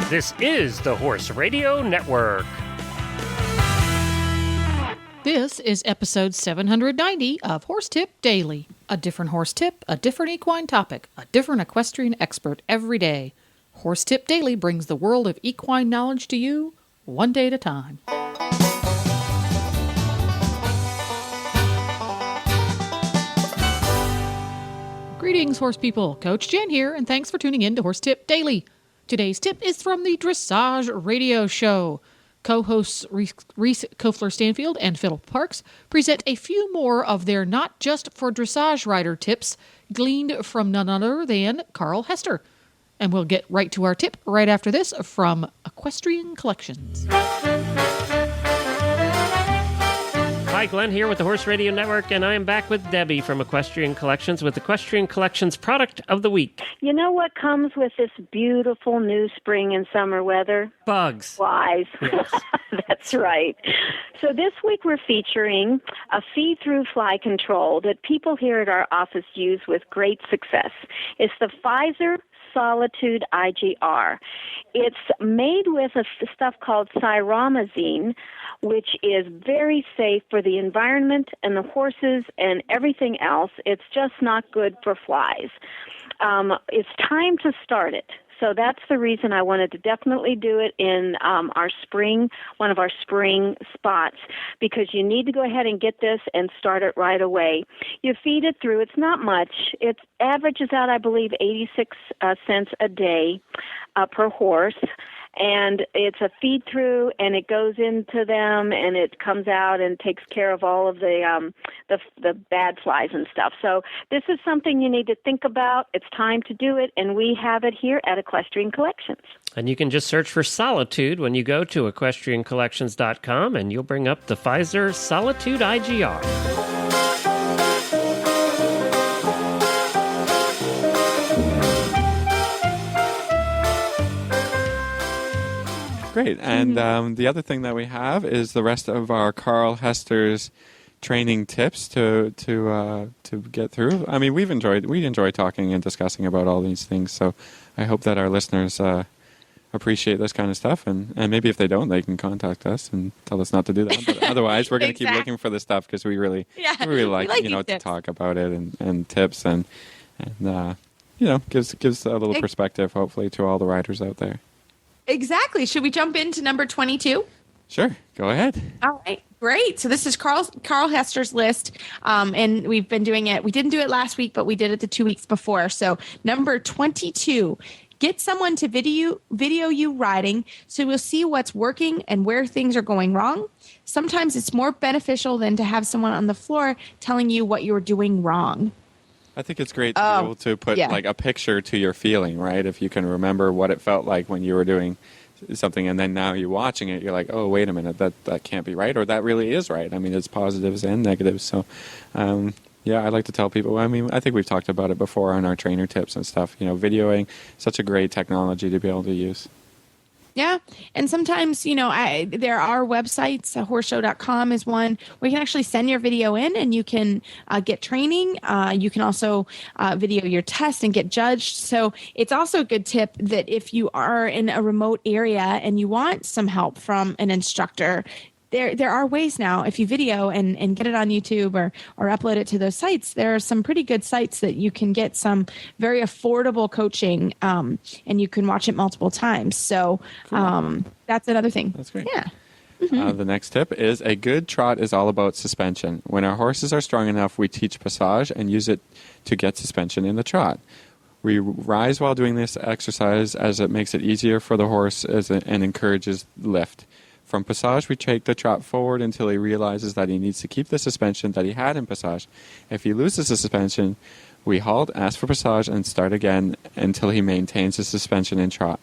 This is the Horse Radio Network. This is episode 790 of Horse Tip Daily. A different horse tip, a different equine topic, a different equestrian expert every day. Horse Tip Daily brings the world of equine knowledge to you, one day at a time. Greetings, horse people. Coach Jen here, and thanks for tuning in to Horse Tip Daily. Today's tip is from the Dressage Radio Show. Co-hosts Reese Kofler-Stanfield and Philip Parks present a few more of their not just for dressage rider tips gleaned from none other than Carl Hester. And we'll get right to our tip right after this from Equestrian Collections. Hi, Glenn here with the Horse Radio Network, and I am back with Debbie from Equestrian Collections with Equestrian Collections Product of the Week. You know what comes with this beautiful new spring and summer weather? Bugs. Flies. Yes. That's right. So this week we're featuring a feed-through fly control that people here at our office use with great success. It's the Pfizer Solitude IGR. It's made with a stuff called cyramazine, which is very safe for the environment and the horses and everything else. It's just not good for flies. It's time to start it. So that's the reason I wanted to definitely do it in our spring, one of our spring spots, because you need to go ahead and get this and start it right away. You feed it through. It's not much. It averages out, I believe, 86 cents a day per horse. And it's a feed through, and it goes into them, and it comes out and takes care of all of the bad flies and stuff. So this is something you need to think about. It's time to do it, and we have it here at Equestrian Collections. And you can just search for Solitude when you go to equestriancollections.com, and you'll bring up the Pfizer Solitude IGR. Great. And the other thing that we have is the rest of our Carl Hester's training tips to get through. I mean, we enjoy talking and discussing about all these things. So I hope that our listeners appreciate this kind of stuff. And maybe if they don't, they can contact us and tell us not to do that. But otherwise, we're going to keep looking for this stuff because we really like to talk about it and tips and gives a little perspective, hopefully, to all the riders out there. Exactly. Should we jump into number 22? Sure. Go ahead. All right. Great. So this is Carl Hester's list, and we've been doing it. We didn't do it last week, but we did it the 2 weeks before. So number 22, get someone to video you riding so we'll see what's working and where things are going wrong. Sometimes it's more beneficial than to have someone on the floor telling you what you're doing wrong. I think it's great to be able to put like a picture to your feeling, right? If you can remember what it felt like when you were doing something and then now you're watching it, you're like, oh, wait a minute, that can't be right, or that really is right. I mean, it's positives and negatives. So, I like to tell people, I mean, I think we've talked about it before on our trainer tips and stuff, videoing, such a great technology to be able to use. Yeah. And sometimes, there are websites, horseshow.com is one where you can actually send your video in and you can get training. You can also video your test and get judged. So it's also a good tip that if you are in a remote area and you want some help from an instructor, there are ways now, if you video and get it on YouTube or upload it to those sites, there are some pretty good sites that you can get some very affordable coaching, and you can watch it multiple times. So that's another thing. That's great. Yeah. Mm-hmm. The next tip is a good trot is all about suspension. When our horses are strong enough, we teach passage and use it to get suspension in the trot. We rise while doing this exercise as it makes it easier for the horse and encourages lift. From passage, we take the trot forward until he realizes that he needs to keep the suspension that he had in passage. If he loses the suspension, we halt, ask for passage, and start again until he maintains his suspension in trot.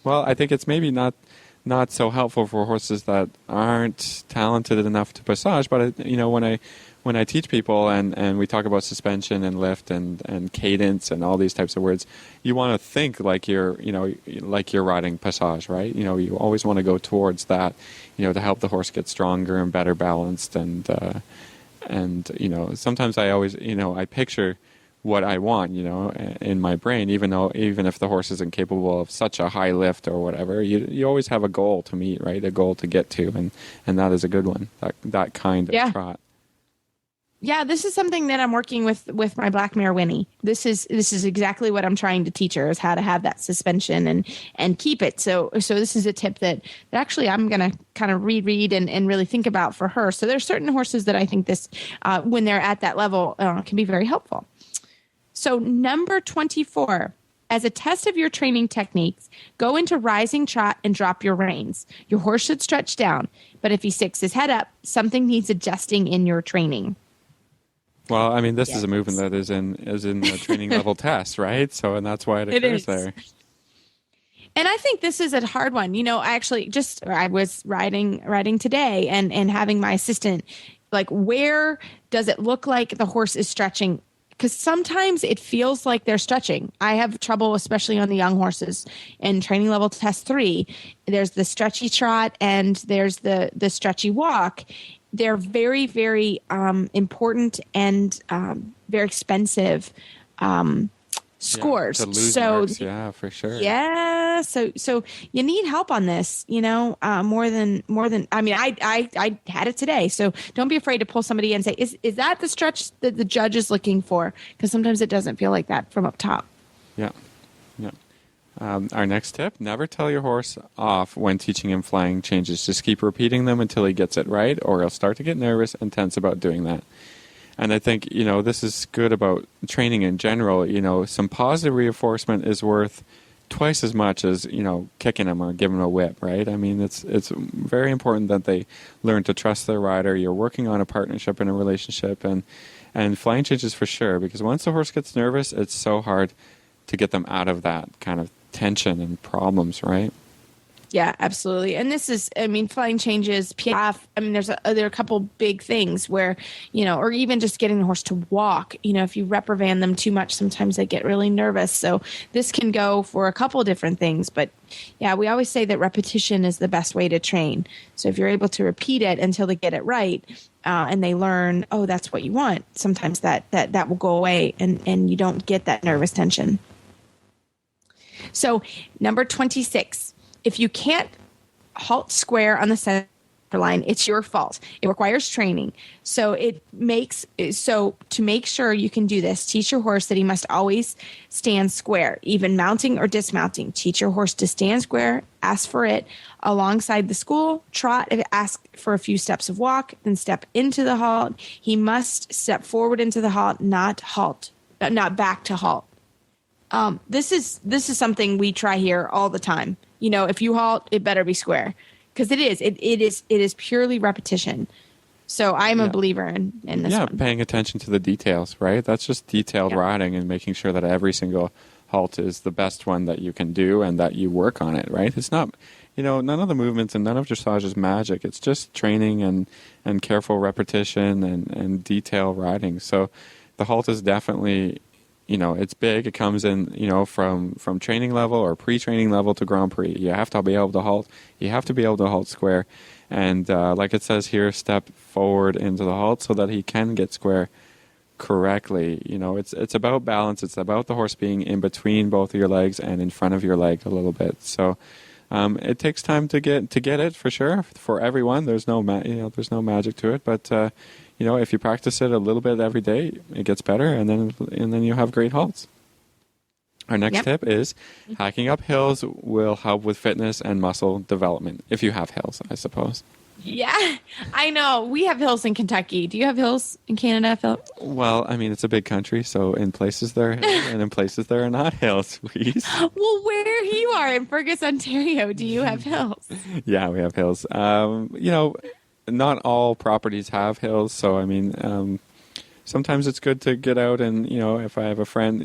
Well, I think it's maybe not so helpful for horses that aren't talented enough to passage, but when I teach people and we talk about suspension and lift and cadence and all these types of words, you want to think like you're riding passage, right? You always want to go towards that, to help the horse get stronger and better balanced. And sometimes I always, I picture what I want, in my brain, even if the horse isn't capable of such a high lift or whatever, you always have a goal to meet, right? A goal to get to, and that is a good one, that kind of trot. Yeah, this is something that I'm working with my black mare Winnie. This is exactly what I'm trying to teach her, is how to have that suspension and keep it. So this is a tip that actually I'm going to kind of reread and really think about for her. So there's certain horses that I think this when they're at that level can be very helpful. So number 24, as a test of your training techniques, go into rising trot and drop your reins. Your horse should stretch down, but if he sticks his head up, something needs adjusting in your training. Well, I mean, this is a movement that is in the training level test, right? So, and that's why it occurs there. And I think this is a hard one. I was riding today and having my assistant, like, where does it look like the horse is stretching? Because sometimes it feels like they're stretching. I have trouble, especially on the young horses. In training level test 3, there's the stretchy trot and there's the stretchy walk. They're very, very important and very expensive scores. To lose marks, for sure. Yeah, so you need help on this, more than. I mean, I had it today, so don't be afraid to pull somebody in and say, is that the stretch that the judge is looking for? Because sometimes it doesn't feel like that from up top. Yeah. Our next tip: never tell your horse off when teaching him flying changes. Just keep repeating them until he gets it right, or he'll start to get nervous and tense about doing that. And I think, this is good about training in general. Some positive reinforcement is worth twice as much as, kicking them or giving them a whip, right? I mean, it's very important that they learn to trust their rider. You're working on a partnership and a relationship, and flying changes for sure, because once the horse gets nervous, it's so hard to get them out of that kind of tension and problems, right? Yeah, absolutely. And this is, flying changes, piaffe. There are a couple big things where, or even just getting the horse to walk. If you reprimand them too much, sometimes they get really nervous. So this can go for a couple different things. But yeah, we always say that repetition is the best way to train. So if you're able to repeat it until they get it right, and they learn, oh, that's what you want, sometimes that will go away and you don't get that nervous tension. So number 26. If you can't halt square on the center line, it's your fault. It requires training. So to make sure you can do this, teach your horse that he must always stand square, even mounting or dismounting. Teach your horse to stand square, ask for it alongside the school, trot, ask for a few steps of walk, then step into the halt. He must step forward into the halt, not back to halt. This is something we try here all the time. If you halt, it better be square, because it is purely repetition. So I'm a believer in this one. Yeah, paying attention to the details, right? That's just detailed riding and making sure that every single halt is the best one that you can do and that you work on it, right? It's not, none of the movements and none of dressage is magic. It's just training and careful repetition and detailed riding. So the halt is definitely, it's big. It comes in, from training level or pre-training level to Grand Prix. You have to be able to halt. You have to be able to halt square. And like it says here, step forward into the halt so that he can get square correctly. It's about balance. It's about the horse being in between both of your legs and in front of your leg a little bit. So it takes time to get it for sure. For everyone, there's no magic to it, but if you practice it a little bit every day, it gets better, and then you have great halts. Our next tip is hiking up hills will help with fitness and muscle development, if you have hills, I suppose. Yeah, I know. We have hills in Kentucky. Do you have hills in Canada, Philip? Well, it's a big country, so in places there are hills, and in places there are not hills, Reese. Well, where you are in Fergus, Ontario, do you have hills? Yeah, we have hills. Not all properties have hills, so sometimes it's good to get out and if I have a friend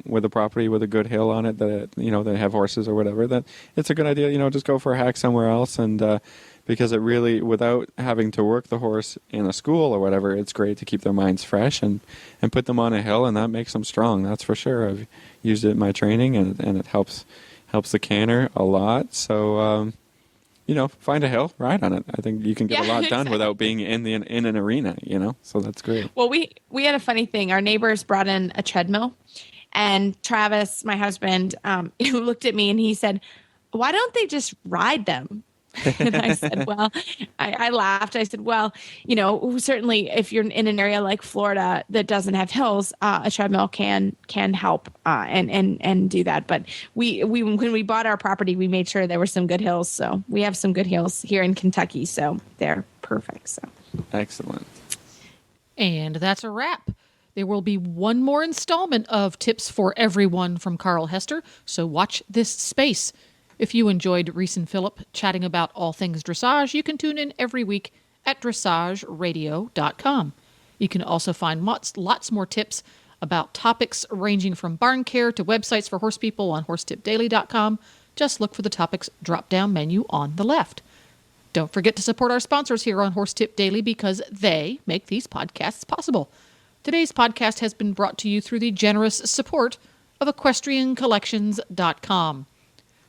with a property with a good hill on it that they have horses or whatever, that it's a good idea just go for a hack somewhere else, and because it really, without having to work the horse in a school or whatever, it's great to keep their minds fresh and put them on a hill, and that makes them strong. That's for sure. I've used it in my training, and it helps the canter a lot. So find a hill, ride on it. I think you can get a lot done without being in an arena, so that's great. Well, we had a funny thing. Our neighbors brought in a treadmill, and Travis, my husband, looked at me and he said, "Why don't they just ride them?" And I said, well, I laughed. I said, well, certainly if you're in an area like Florida that doesn't have hills, a treadmill can help and do that. But we when we bought our property, we made sure there were some good hills. So we have some good hills here in Kentucky. So they're perfect. So excellent. And that's a wrap. There will be one more installment of Tips for Everyone from Carl Hester. So watch this space. If you enjoyed Reese and Phillip chatting about all things dressage, you can tune in every week at dressageradio.com. You can also find lots more tips about topics ranging from barn care to websites for horse people on horsetipdaily.com. Just look for the topics drop-down menu on the left. Don't forget to support our sponsors here on Horse Tip Daily because they make these podcasts possible. Today's podcast has been brought to you through the generous support of equestriancollections.com.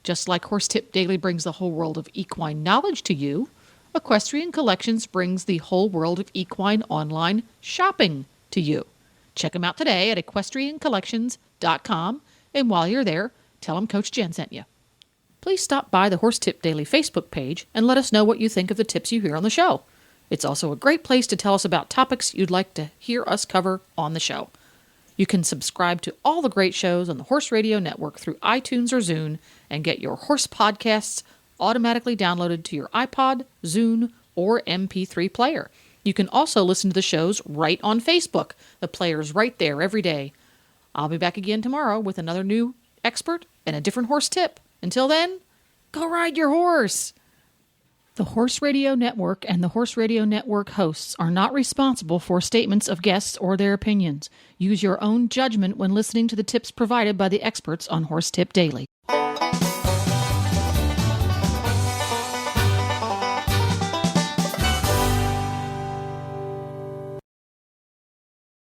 Just like Horse Tip Daily brings the whole world of equine knowledge to you, Equestrian Collections brings the whole world of equine online shopping to you. Check them out today at equestriancollections.com, and while you're there, tell them Coach Jen sent you. Please stop by the Horse Tip Daily Facebook page and let us know what you think of the tips you hear on the show. It's also a great place to tell us about topics you'd like to hear us cover on the show. You can subscribe to all the great shows on the Horse Radio Network through iTunes or Zune and get your horse podcasts automatically downloaded to your iPod, Zune, or MP3 player. You can also listen to the shows right on Facebook. The player's right there every day. I'll be back again tomorrow with another new expert and a different horse tip. Until then, go ride your horse! The Horse Radio Network and the Horse Radio Network hosts are not responsible for statements of guests or their opinions. Use your own judgment when listening to the tips provided by the experts on Horse Tip Daily.